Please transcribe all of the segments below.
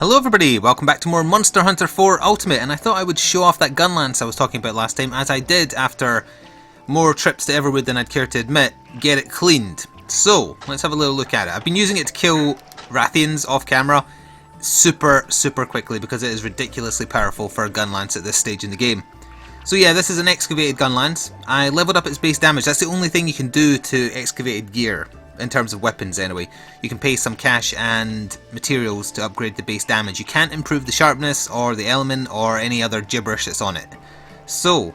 Hello everybody, welcome back to more Monster Hunter 4 Ultimate, and I thought I would show off that gun lance I was talking about last time, as I did after more trips to Everwood than I'd care to admit, get it cleaned. So, let's have a little look at it. I've been using it to kill Rathians off camera super quickly because it is ridiculously powerful for a gun lance at this stage in the game. So yeah, this is an excavated gun lance. I leveled up its base damage. That's the only thing you can do to excavated gear. In terms of weapons anyway. You can pay some cash and materials to upgrade the base damage. You can't improve the sharpness or the element or any other gibberish that's on it. So,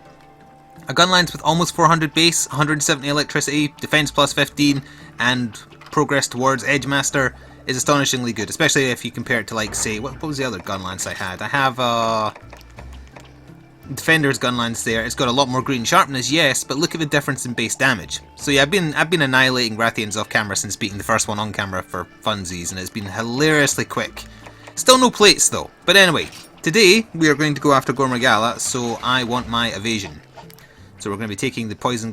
a gun lance with almost 400 base, 170 electricity, defense plus 15 and progress towards Edge Master is astonishingly good, especially if you compare it to, like, say, what was the other gun lance I had? I have Defender's gun lance there. It's got a lot more green sharpness, yes, but look at the difference in base damage. So yeah, I've been annihilating Rathians off camera since beating the first one on camera for funsies, and it's been hilariously quick. Still no plates though. But anyway, today we are going to go after Gore Magala, so I want my evasion. So we're going to be taking the poison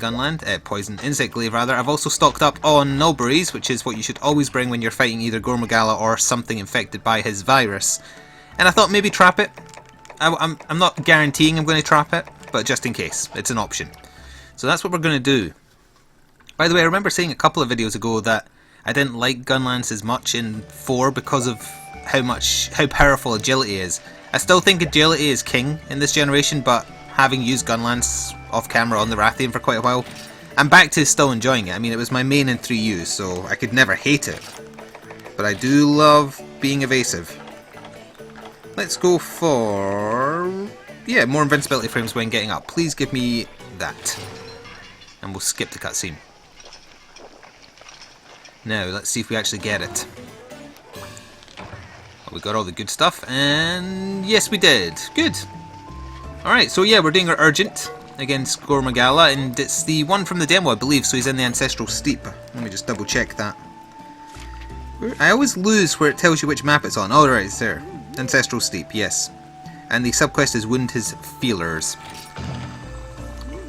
poison insect glaive rather. I've also stocked up on nullberries, which is what you should always bring when you're fighting either Gore Magala or something infected by his virus. And I thought maybe trap it. I'm not guaranteeing I'm going to trap it, but just in case, it's an option. So that's what we're going to do. By the way, I remember saying a couple of videos ago that I didn't like gun lances much in 4 because of how powerful agility is. I still think agility is king in this generation, but having used gun lance off camera on the Rathian for quite a while, I'm back to still enjoying it. I mean, it was my main in 3U, so I could never hate it. But I do love being evasive. Let's go for, yeah, more invincibility frames when getting up. Please give me that. And we'll skip the cutscene. Now, let's see if we actually get it. Well, we got all the good stuff, and yes, we did. Good. Alright, so yeah, we're doing our urgent against Gore Magala, and it's the one from the demo, I believe, so he's in the Ancestral Steep. Let me just double check that. I always lose where it tells you which map it's on. Oh, right, it's there. Ancestral Steep, yes. And the subquest is Wound His Feelers.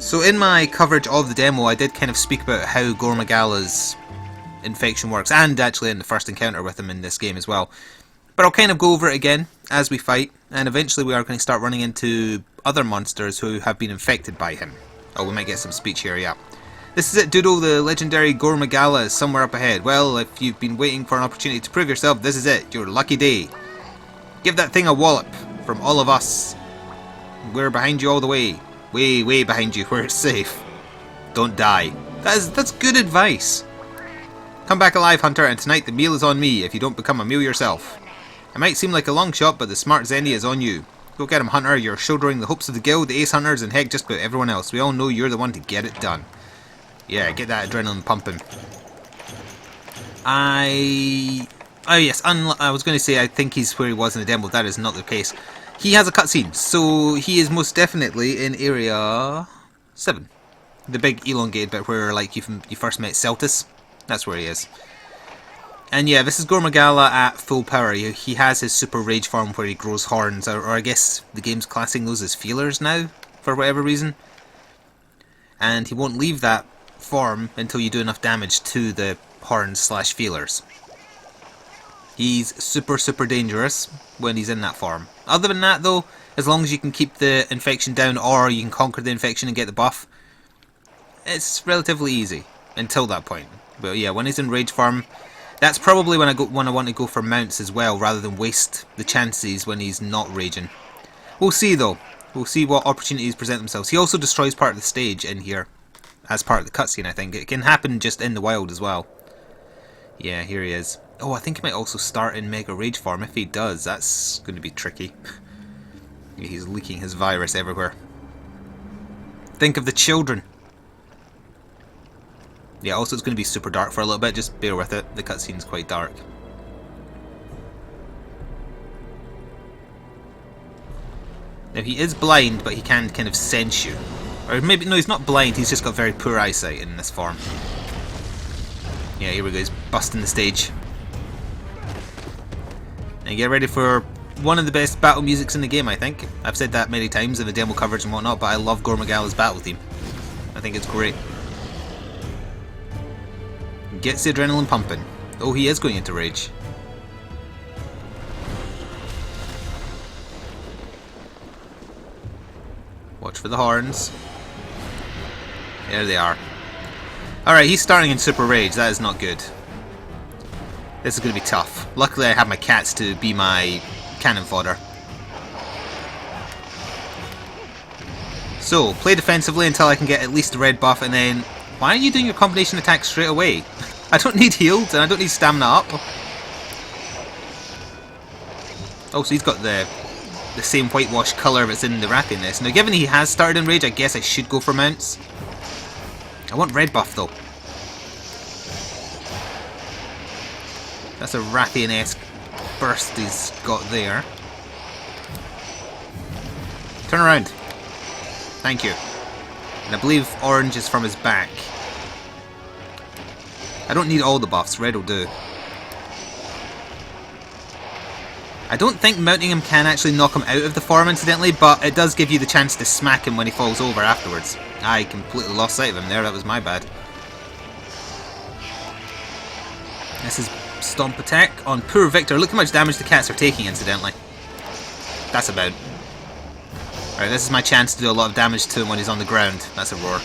So in my coverage of the demo, I did kind of speak about how Gore Magala's infection works, and actually in the first encounter with him in this game as well. But I'll kind of go over it again as we fight, and eventually we are going to start running into other monsters who have been infected by him. Oh, we might get some speech here, yeah. This is it, Doodle. The legendary Gore Magala is somewhere up ahead. Well, if you've been waiting for an opportunity to prove yourself, this is it. Your lucky day. Give that thing a wallop from all of us. We're behind you all the way. Way behind you where it's safe. Don't die. That's good advice. Come back alive, Hunter, and tonight the meal is on me if you don't become a meal yourself. It might seem like a long shot, but the smart Zenny is on you. Go get him, Hunter. You're shouldering the hopes of the guild, the ace hunters, and heck, just about everyone else. We all know you're the one to get it done. Yeah, get that adrenaline pumping. Oh yes, I was going to say I think he's where he was in the demo. That is not the case. He has a cutscene, so he is most definitely in Area 7. The big elongated bit where like you first met Celtis. That's where he is. And yeah, this is Gore Magala at full power. He has his super rage farm where he grows horns, or I guess the game's classing those as feelers now, for whatever reason. And he won't leave that form until you do enough damage to the horns / feelers. He's super dangerous when he's in that form. Other than that though, as long as you can keep the infection down or you can conquer the infection and get the buff, it's relatively easy until that point. But yeah, when he's in rage form, that's probably when I want to go for mounts as well, rather than waste the chances when he's not raging. We'll see though. We'll see what opportunities present themselves. He also destroys part of the stage in here as part of the cutscene, I think. It can happen just in the wild as well. Yeah, here he is. Oh, I think he might also start in Mega Rage form. If he does, that's going to be tricky. He's leaking his virus everywhere. Think of the children. Yeah, also it's going to be super dark for a little bit. Just bear with it. The cutscene's quite dark. Now, he is blind, but he can kind of sense you. Or maybe, no, he's not blind. He's just got very poor eyesight in this form. Yeah, here we go. He's busting the stage. And get ready for one of the best battle musics in the game, I think. I've said that many times in the demo coverage and whatnot, but I love Gore Magala's battle theme. I think it's great. Gets the adrenaline pumping. Oh, he is going into rage. Watch for the horns. There they are. Alright, he's starting in Super Rage. That is not good. This is going to be tough. Luckily I have my cats to be my cannon fodder. So, play defensively until I can get at least a red buff, and then... Why are you doing your combination attack straight away? I don't need healed, and I don't need stamina up. Oh, so he's got the same whitewash colour that's in the Rathian nest. Now, given he has started in Rage, I guess I should go for mounts. I want red buff, though. That's a Rathian-esque burst he's got there. Turn around. Thank you. And I believe orange is from his back. I don't need all the buffs, red will do. I don't think mounting him can actually knock him out of the form, incidentally, but it does give you the chance to smack him when he falls over afterwards. I completely lost sight of him there, that was my bad. This is Stomp attack on poor Victor. Look how much damage the cats are taking, incidentally. That's about. Alright, this is my chance to do a lot of damage to him when he's on the ground. That's a roar.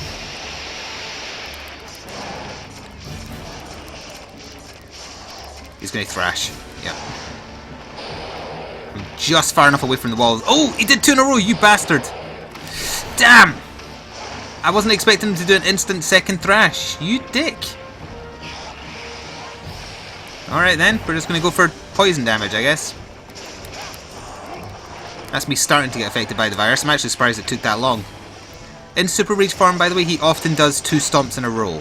He's going to thrash. Yeah. I'm just far enough away from the walls. Oh, he did 2 in a row, you bastard! Damn! I wasn't expecting him to do an instant second thrash. You dick! Alright then, we're just going to go for poison damage, I guess. That's me starting to get affected by the virus. I'm actually surprised it took that long. In Super Rage form, by the way, he often does 2 stomps in a row.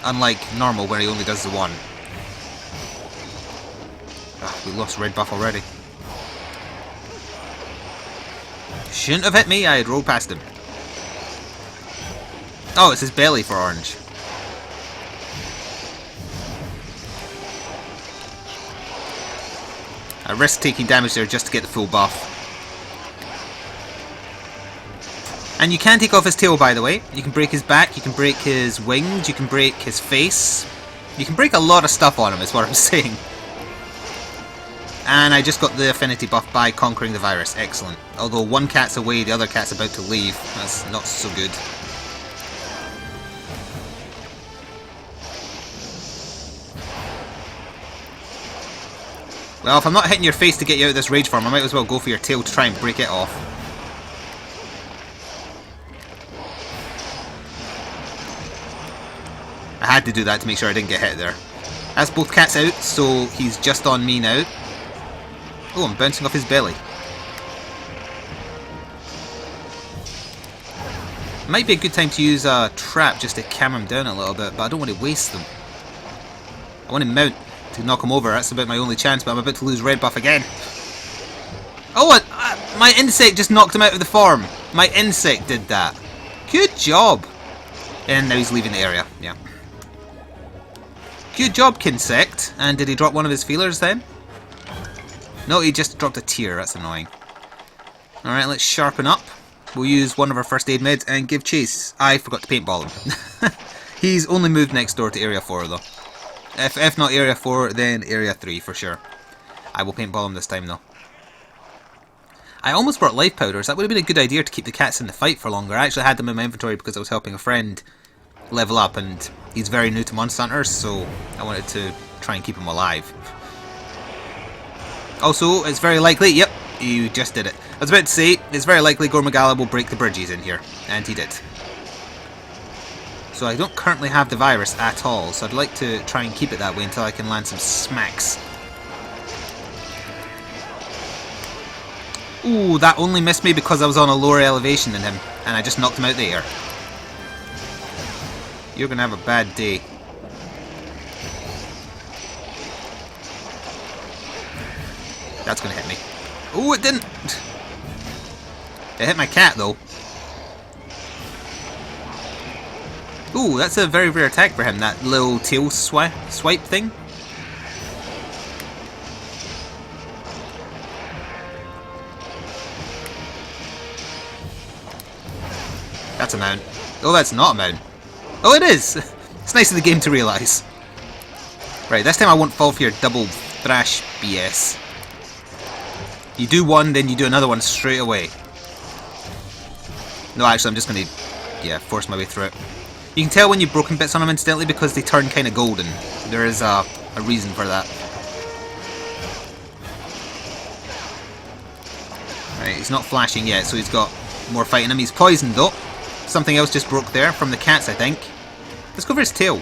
Unlike normal, where he only does the 1. Ah, we lost red buff already. Shouldn't have hit me, I had rolled past him. Oh, it's his belly for orange. I risk taking damage there just to get the full buff. And you can take off his tail, by the way. You can break his back, you can break his wings, you can break his face. You can break a lot of stuff on him, is what I'm saying. And I just got the affinity buff by conquering the virus. Excellent. Although one cat's away, the other cat's about to leave. That's not so good. Well, if I'm not hitting your face to get you out of this rage form, I might as well go for your tail to try and break it off. I had to do that to make sure I didn't get hit there. That's both cats out, so he's just on me now. Oh, I'm bouncing off his belly. Might be a good time to use a trap just to calm him down a little bit, but I don't want to waste them. I want to mount to knock him over. That's about my only chance, but I'm about to lose red buff again. Oh, my insect just knocked him out of the form. My insect did that. Good job. And now he's leaving the area. Yeah. Good job, Kinsect. And did he drop one of his feelers then? No, he just dropped a tear. That's annoying. Alright, let's sharpen up. We'll use one of our first aid meds and give chase. I forgot to paintball him. He's only moved next door to Area 4 though. If not Area 4, then Area 3 for sure. I will paintball him this time though. I almost brought life powders. That would have been a good idea to keep the cats in the fight for longer. I actually had them in my inventory because I was helping a friend level up, and he's very new to Monster Hunters, so I wanted to try and keep him alive. Also, it's very likely, yep, you just did it. I was about to say, it's very likely Gore Magala will break the bridges in here, and he did. So I don't currently have the virus at all, so I'd like to try and keep it that way until I can land some smacks. Ooh, that only missed me because I was on a lower elevation than him, and I just knocked him out of the air. You're gonna have a bad day. That's gonna hit me. Oh, it didn't! It hit my cat, though. Ooh, that's a very rare attack for him, that little tail swipe thing. That's a mount. Oh, that's not a mount. Oh, it is! It's nice of the game to realise. Right, this time I won't fall for your double thrash BS. You do one, then you do another one straight away. No, actually, I'm just going to, yeah, force my way through it. You can tell when you've broken bits on them instantly because they turn kind of golden. There is a reason for that. Right, he's not flashing yet, so he's got more fight in him. He's poisoned, though. Something else just broke there from the cats, I think. Let's go for his tail.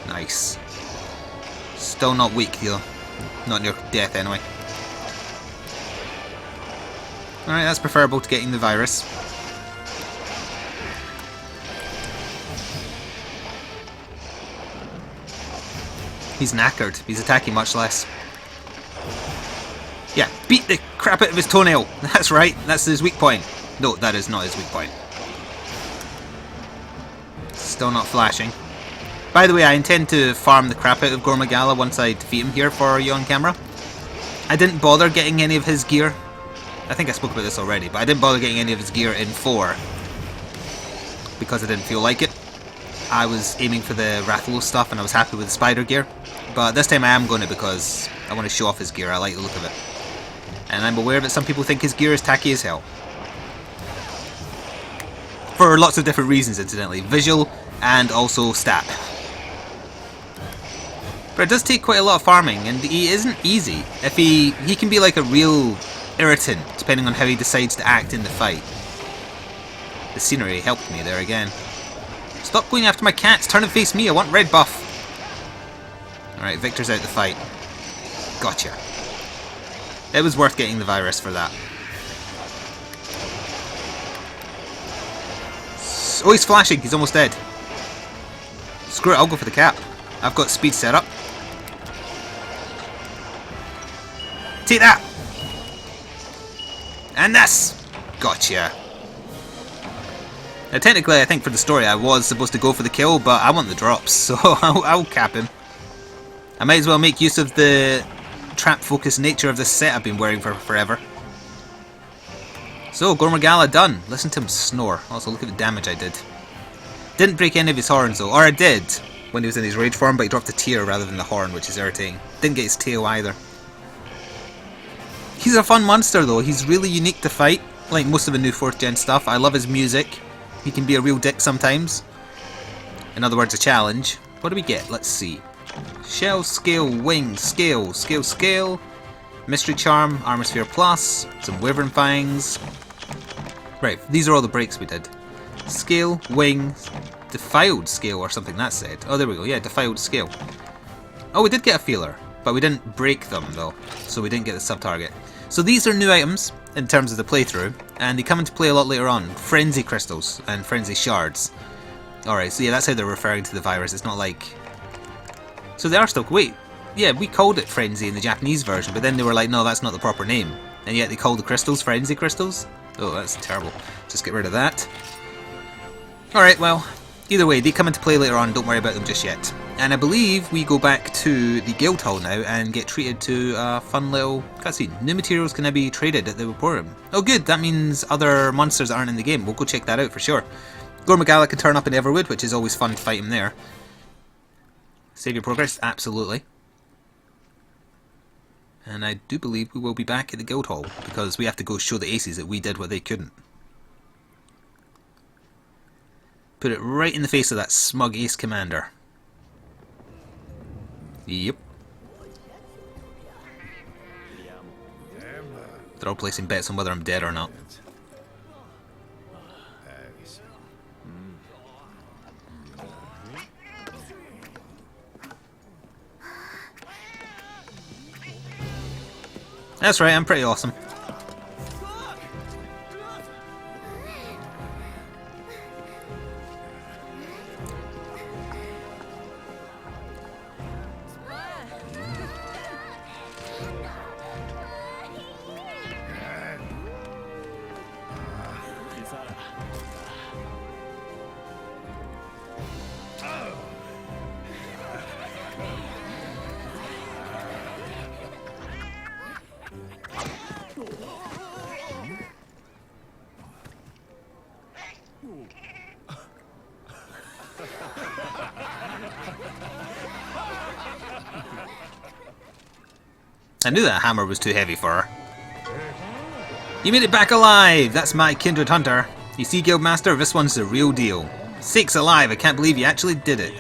Nice. Still not weak, though. Not near death, anyway. Alright, that's preferable to getting the virus. He's knackered. He's attacking much less. Yeah, beat the crap out of his toenail. That's right. That's his weak point. No, that is not his weak point. Still not flashing. By the way, I intend to farm the crap out of Gore Magala once I defeat him here for you on camera. I didn't bother getting any of his gear. I think I spoke about this already, but I didn't bother getting any of his gear in 4 because I didn't feel like it. I was aiming for the Rathalos stuff and I was happy with the spider gear. But this time I am going to because I want to show off his gear. I like the look of it. And I'm aware that some people think his gear is tacky as hell. For lots of different reasons, incidentally. Visual and also stat. But it does take quite a lot of farming, and he isn't easy. If he can be like a real irritant, depending on how he decides to act in the fight. The scenery helped me there again. Stop going after my cats, turn and face me, I want red buff. Alright, Victor's out the fight. Gotcha. It was worth getting the virus for that. Oh, he's flashing, he's almost dead. Screw it, I'll go for the cap. I've got speed set up. Take that! And this! Gotcha. Now technically I think for the story I was supposed to go for the kill, but I want the drops, so I'll cap him. I might as well make use of the trap focused nature of this set I've been wearing for forever. So, Gore Magala done. Listen to him snore. Also look at the damage I did. Didn't break any of his horns though, or I did when he was in his rage form, but he dropped a tear rather than the horn, which is irritating. Didn't get his tail either. He's a fun monster though, he's really unique to fight, like most of the new 4th gen stuff. I love his music. He can be a real dick sometimes. In other words, a challenge. What do we get? Let's see. Shell, scale, wing, scale, scale, scale. Mystery charm, armor sphere plus, some wyvern fangs. Right, these are all the breaks we did. Scale, wing, defiled scale or something that said. Oh, there we go. Yeah, defiled scale. Oh, we did get a feeler, but we didn't break them though, so we didn't get the sub-target. So these are new items in terms of the playthrough, and they come into play a lot later on. Frenzy crystals and frenzy shards. Alright, so yeah, that's how they're referring to the virus. It's not like... So they are still... Wait, yeah, we called it frenzy in the Japanese version, but then they were like, no, that's not the proper name. And yet they call the crystals frenzy crystals? Oh, that's terrible. Just get rid of that. Alright, well, either way, they come into play later on, don't worry about them just yet. And I believe we go back to the guild hall now and get treated to a fun little cutscene. New materials can now be traded at the emporium. Oh good, that means other monsters aren't in the game. We'll go check that out for sure. Gore Magala can turn up in Everwood, which is always fun to fight him there. Save your progress? Absolutely. And I do believe we will be back at the guild hall, because we have to go show the aces that we did what they couldn't. Put it right in the face of that smug ace commander. Yep. They're all placing bets on whether I'm dead or not. That's right, I'm pretty awesome. I knew that hammer was too heavy for her. You made it back alive! That's my kindred hunter. You see, Guildmaster, this one's the real deal. Sakes alive, I can't believe you actually did it.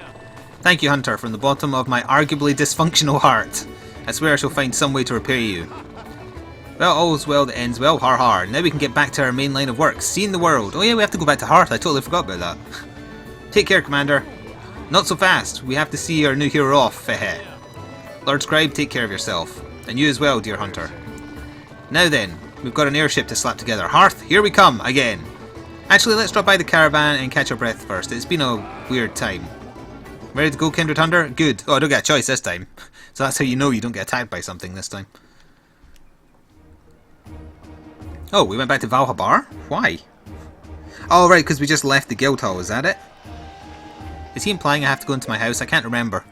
Thank you, Hunter, from the bottom of my arguably dysfunctional heart. I swear I shall find some way to repair you. Well, all's well that ends well, har har. Now we can get back to our main line of work, seeing the world. Oh yeah, we have to go back to Hearth, I totally forgot about that. Take care, Commander. Not so fast, we have to see our new hero off, heh. Lord Scribe, take care of yourself. And you as well, dear Hunter. Now then, we've got an airship to slap together. Hearth, here we come, again. Actually, let's drop by the caravan and catch our breath first. It's been a weird time. Ready to go, Kindred Hunter? Good. Oh, I don't get a choice this time. So that's how you know you don't get attacked by something this time. Oh, we went back to Valhabar? Why? Oh, right, because we just left the guild hall, is that it? Is he implying I have to go into my house? I can't remember.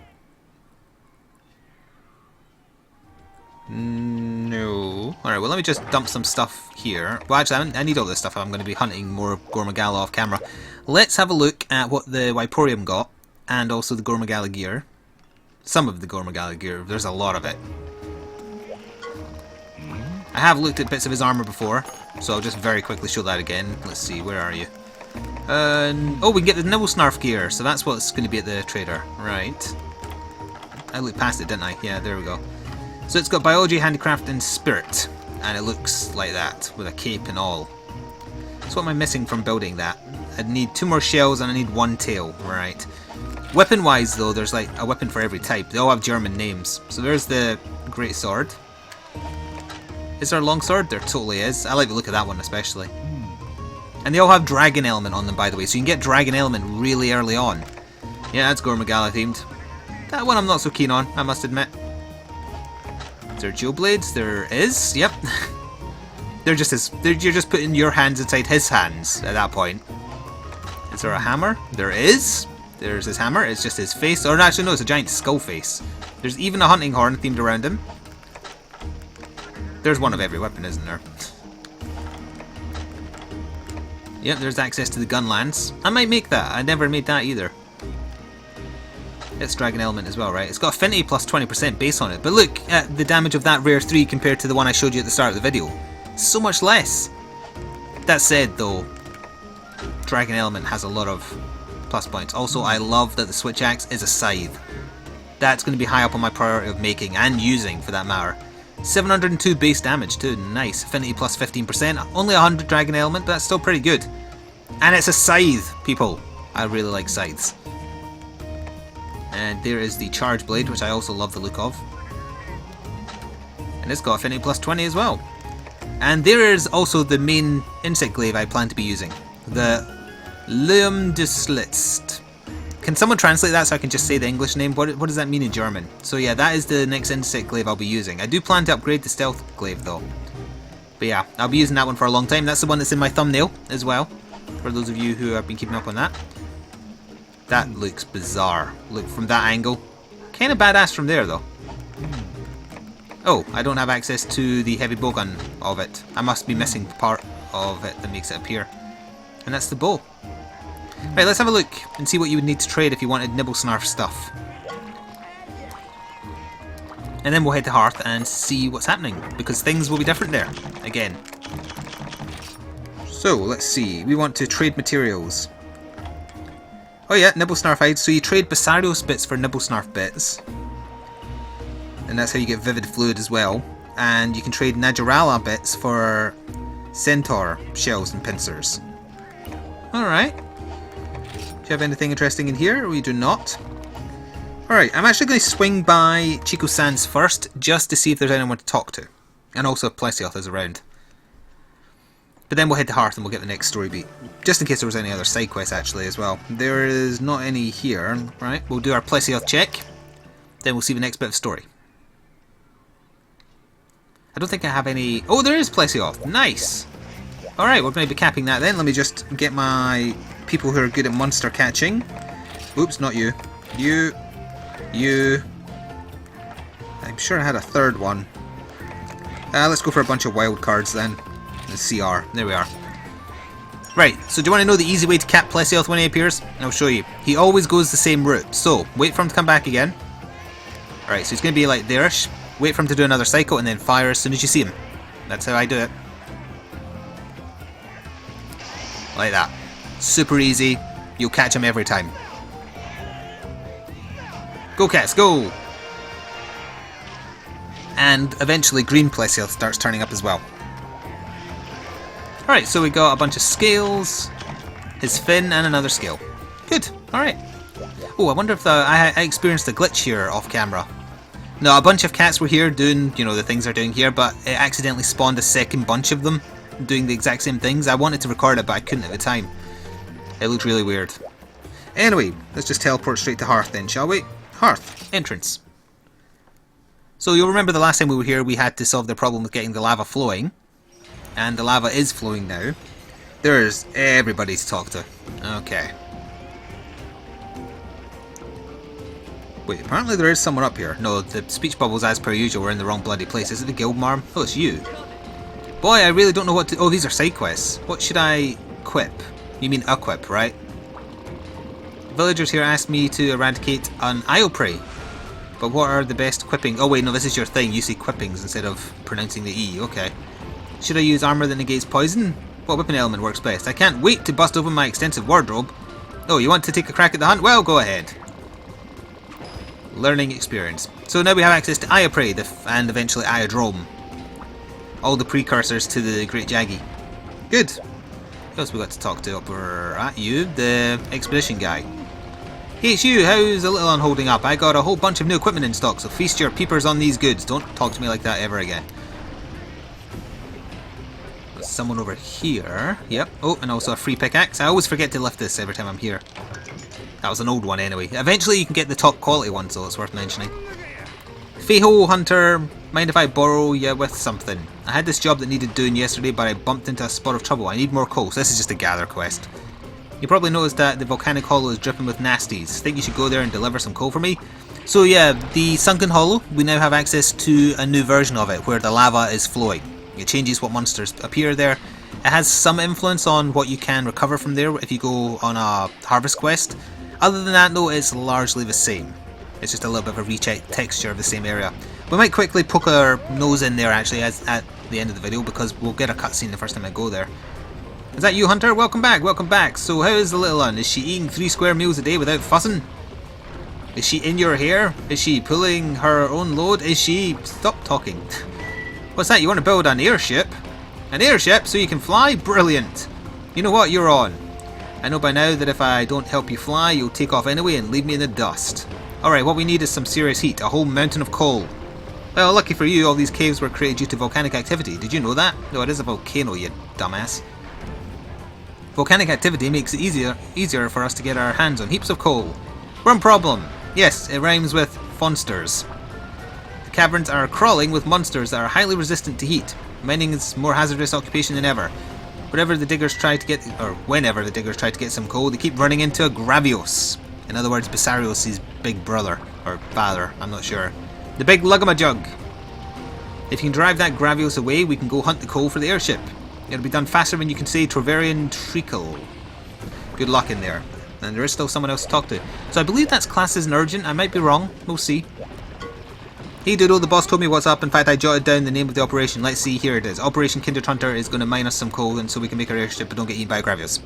No. Alright, well let me just dump some stuff here. Well actually, I need all this stuff. I'm going to be hunting more Gore Magala off camera. Let's have a look at what the Wyporium got. And also the Gore Magala gear. Some of the Gore Magala gear. There's a lot of it. I have looked at bits of his armour before, so I'll just very quickly show that again. Let's see, where are you? Oh, we can get the Nibblesnarf gear, so that's what's going to be at the trader. Right. I looked past it, didn't I? Yeah, there we go. So it's got Biology, Handicraft, and Spirit. And it looks like that, with a cape and all. So what am I missing from building that? I'd need 2 more shells and I need 1 tail. Right. Weapon-wise, though, there's like a weapon for every type. They all have German names. So there's the Great Sword. Is there a longsword? There totally is. I like the look of that one especially. And they all have Dragon Element on them, by the way, so you can get Dragon Element really early on. Yeah, that's Gore Magala themed. That one I'm not so keen on, I must admit. Is there Dual Blades? There is, yep. You're just putting your hands inside his hands at that point. Is there a hammer? There is. There's his hammer, it's just his face. Or actually no, it's a giant skull face. There's even a hunting horn themed around him. There's one of every weapon, isn't there? Yep, there's access to the gun lance. I might make that. I never made that either. It's Dragon Element as well, right? It's got Affinity plus 20% base on it. But look at the damage of that Rare 3 compared to the one I showed you at the start of the video. So much less. That said, though, Dragon Element has a lot of plus points. Also, I love that the Switch Axe is a scythe. That's going to be high up on my priority of making and using, for that matter. 702 base damage too, nice. Affinity plus 15%, only 100 Dragon Element, but that's still pretty good. And it's a scythe, people. I really like scythes. And there is the Charge Blade, which I also love the look of. And it's got Affinity plus 20 as well. And there is also the main insect glaive I plan to be using. The Leum de Slitzt. Can someone translate that so I can just say the English name? What does that mean in German? So yeah, that is the next insect glaive I'll be using. I do plan to upgrade the stealth glaive though. But yeah, I'll be using that one for a long time. That's the one that's in my thumbnail as well. For those of you who have been keeping up on that. That looks bizarre. Look, from that angle. Kind of badass from there though. Oh, I don't have access to the heavy bowgun of it. I must be missing part of it that makes it appear. And that's the bow. Right, let's have a look and see what you would need to trade if you wanted Nibblesnarf stuff. And then we'll head to Hearth and see what's happening, because things will be different there, again. So, let's see, we want to trade materials. Oh yeah, Nibblesnarf hides, so you trade Basarios bits for Nibblesnarf bits. And that's how you get Vivid Fluid as well. And you can trade Najarala bits for Centaur shells and pincers. Alright. Do you have anything interesting in here? We do not. Alright, I'm actually going to swing by Chico Sans first, just to see if there's anyone to talk to. And also if Plesioth is around. But then we'll head to Hearth and we'll get the next story beat. Just in case there was any other side quests actually as well. There is not any here, right? We'll do our Plesioth check. Then we'll see the next bit of story. I don't think I have any... Oh, there is Plesioth! Nice! Alright, we're going to be capping that then. Let me just get my people who are good at monster catching. Oops, not you. You. I'm sure I had a third one. Let's go for a bunch of wild cards then. The CR. There we are. Right, so do you want to know the easy way to cap Plesioth when he appears? I'll show you. He always goes the same route. So, wait for him to come back again. Alright, so he's going to be like there-ish. wait for him to do another cycle, and then fire as soon as you see him. That's how I do it. Like that. Super easy. You'll catch him every time. Go cats, go! And eventually green Plessia starts turning up as well. Alright, so we got a bunch of scales, his fin, and another scale. Good, alright. Oh, I wonder if I experienced a glitch here off camera. No, a bunch of cats were here doing, you know, the things they're doing here, but it accidentally spawned a second bunch of them doing the exact same things. I wanted to record it, but I couldn't at the time. It looked really weird. Anyway, let's just teleport straight to Hearth then, shall we? Hearth, entrance. So you'll remember the last time we were here we had to solve the problem with getting the lava flowing. And the lava is flowing now. There's everybody to talk to. Okay. Wait, apparently there is someone up here. No, the speech bubbles as per usual were in the wrong bloody place. Is it the guild marm? Oh, it's you. Boy, I really don't know what to... Oh, these are side quests. What should I quip? You mean equip, right? Villagers here asked me to eradicate an Iopray. But what are the best quipping? Oh wait, no, this is your thing. You say quippings instead of pronouncing the E. Okay. Should I use armour that negates poison? What weapon element works best? I can't wait to bust open my extensive wardrobe. Oh, you want to take a crack at the hunt? Well, go ahead. Learning experience. So now we have access to Iopray and eventually Iodrome. All the precursors to the Great Jaggy. Good. Who else we got to talk to up at you? The expedition guy. Hey, it's you. How's the little one holding up? I got a whole bunch of new equipment in stock, so feast your peepers on these goods. Don't talk to me like that ever again. There's someone over here. Yep. Oh, and also a free pickaxe. I always forget to lift this every time I'm here. That was an old one anyway. Eventually you can get the top quality one, so it's worth mentioning. Feho Hunter, mind if I borrow you with something? I had this job that needed doing yesterday, but I bumped into a spot of trouble. I need more coal, so this is just a gather quest. You probably noticed that the volcanic hollow is dripping with nasties. Think you should go there and deliver some coal for me? So yeah, the sunken hollow, we now have access to a new version of it, where the lava is flowing. It changes what monsters appear there. It has some influence on what you can recover from there if you go on a harvest quest. Other than that though, it's largely the same. It's just a little bit of a retexture of the same area. We might quickly poke our nose in there actually at the end of the video, because we'll get a cutscene the first time I go there. Is that you, Hunter? Welcome back, welcome back. So how is the little one? Is she eating 3 square meals a day without fussing? Is she in your hair? Is she pulling her own load? Is she... Stop talking. What's that? You want to build an airship? An airship so you can fly? Brilliant. You know what? You're on. I know by now that if I don't help you fly, you'll take off anyway and leave me in the dust. Alright, what we need is some serious heat. A whole mountain of coal. Well, lucky for you, all these caves were created due to volcanic activity. Did you know that? No, it is a volcano, you dumbass. Volcanic activity makes it easier for us to get our hands on heaps of coal. One problem. Yes, it rhymes with fonsters. The caverns are crawling with monsters that are highly resistant to heat. Mining is more hazardous occupation than ever. Whenever the diggers try to get some coal, they keep running into a Gravios. In other words, Bessarios' big brother, or father, I'm not sure. The big lug-a-ma-jug. If you can drive that Gravios away, we can go hunt the coal for the airship. It'll be done faster when you can say Troverian Treacle. Good luck in there. And there is still someone else to talk to. So I believe that's classed as an urgent. I might be wrong. We'll see. Hey Doodle, the boss told me what's up. In fact, I jotted down the name of the operation. Let's see, here it is. Operation Kindred Hunter is going to mine us some coal and so we can make our airship but don't get eaten by Gravios.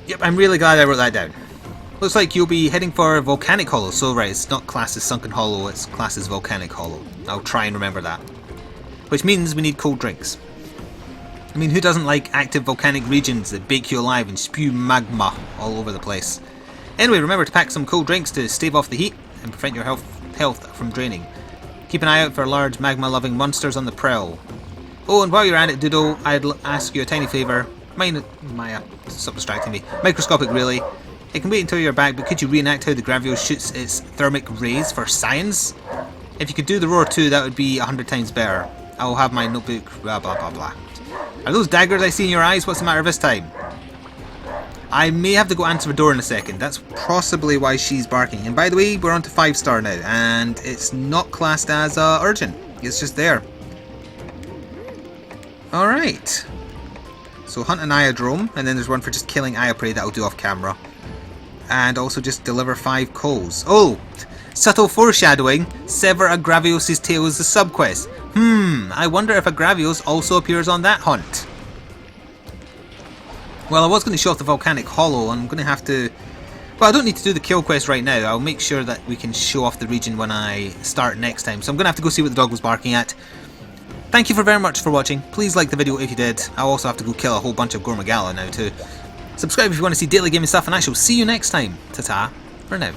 Yep, I'm really glad I wrote that down. Looks like you'll be heading for Volcanic Hollow. So right, it's not classed as Sunken Hollow, it's classed as Volcanic Hollow. I'll try and remember that. Which means we need cold drinks. I mean, who doesn't like active volcanic regions that bake you alive and spew magma all over the place? Anyway, remember to pack some cold drinks to stave off the heat and prevent your health from draining. Keep an eye out for large magma-loving monsters on the prowl. Oh, and while you're at it, Doodle, I'd ask you a tiny favour. Maya, stop distracting me. Microscopic, really. It can wait until you're back, but could you reenact how the Gravios shoots its thermic rays for science? If you could do the roar too, that would be 100 times better. I'll have my notebook, blah blah blah blah. Are those daggers I see in your eyes? What's the matter this time? I may have to go answer the door in a second. That's possibly why she's barking. And by the way, we're on to 5-star now, and it's not classed as urgent. It's just there. Alright. So hunt an Iodrome, and then there's one for just killing Iopray that I'll do off camera. And also just deliver 5 coals. Oh! Subtle foreshadowing, sever Agravios' tail as the subquest. I wonder if Agravios also appears on that hunt. Well, I was going to show off the volcanic hollow. I'm going to have to... Well, I don't need to do the kill quest right now. I'll make sure that we can show off the region when I start next time. So I'm going to have to go see what the dog was barking at. Thank you very much for watching. Please like the video if you did. I'll also have to go kill a whole bunch of Gore Magala now too. Subscribe if you want to see daily gaming stuff, and I shall see you next time. Ta-ta for now.